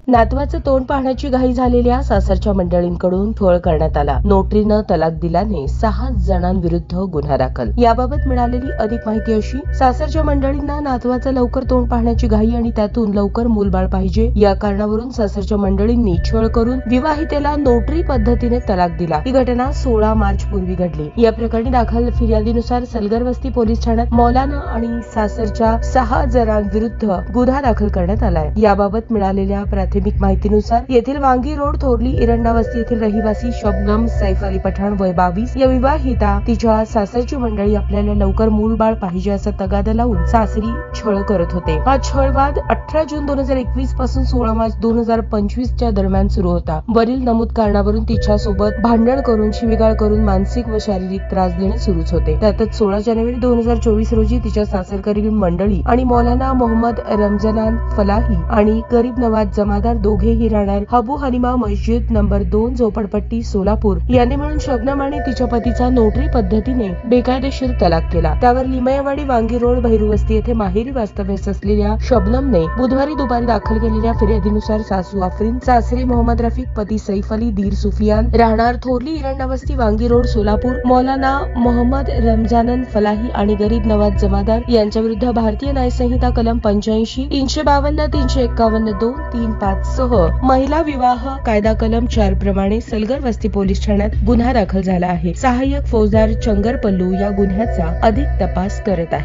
नातवाचं तोंड पाहण्याची घाई झालेल्या सासरच्या मंडळींकडून छळ करण्यात आला. नोटरीनं तलाक दिल्याने 6 जणांविरुद्ध गुन्हा दाखल. याबाबत मिळालेली अधिक माहिती अशी: सासरच्या मंडळींना नातवाचं लवकर तोंड पाहण्याची घाई आणि त्यातून लवकर मूलबाळ पाहिजे या कारणावरून सासरच्या मंडळींनी छळ करून विवाहितेला नोटरी पद्धतीने तलाक दिला. ही घटना 16 मार्च पूर्वी घडली. या प्रकरणी दाखल फिर्यादीनुसार सलगर वस्ती पोलीस ठाण्यात मौलाना आणि सासरच्या 6 जणांविरुद्ध गुन्हा दाखल करण्यात आलाय. याबाबत मिळालेल्या प्राथमिक माहितीनुसार येथील वांगी रोड थोरली इरंडा वस्ती येथील रहिवासी शबनम सैफ अली पठाण वय 22 या विवाहिता तिच्या सासरची मंडळी आपल्याला लवकर मूलबाळ पाहिजे असा तगादा लावून सासरी छळ करत होते. हा छळवाद 18 जून 2021 पासून 16 मार्च 2025 च्या दरम्यान सुरू होता. वरील नमूद कारणावरून तिच्या सोबत भांडण करून, शिवीगाळ करून मानसिक व शारीरिक त्रास देणे सुरूच होते. त्यातच 16 जानेवारी 2024 रोजी तिच्या सासरकडील मंडळी आणि मौलाना मोहम्मद रमजान फलाही आणि गरीब नवाज जमादार दोघेही राहणार हबू हनीमा मस्जिद नंबर 2 झोपडपट्टी सोलापूर यांनी मिळून शबनम आणि तिच्या पतीचा नोटरी पद्धतीने बेकायदेशीर तलाक केला. त्यावर लिमयवाडी वांगी रोड भैरू वस्ती येथे माहेरी वास्तव्यास असलेल्या शबनमने बुधवारी दुपारी दाखल केलेल्या फिर्यादीनुसार सासू आफरीन, सासरे मोहम्मद रफीक, पती सैफ अली दीर सुफियान राहणार थोरली इरंडा वस्ती वांगी रोड सोलापूर, मौलाना मोहम्मद रमजान फलाही आणि गरीब नवाज जमादार यांच्या विरुद्ध भारतीय न्याय संहिता कलम 85, 352, 351, 2, 3, 5 सह महिला विवाह कायदा कलम 4 प्रमाणे सलगर वस्ती पोलीस ठाण्यात गुन्हा दाखल झाला आहे. सहाय्यक फौजदार चंगरपल्लू या गुन्ह्याचा अधिक तपास करत आहे.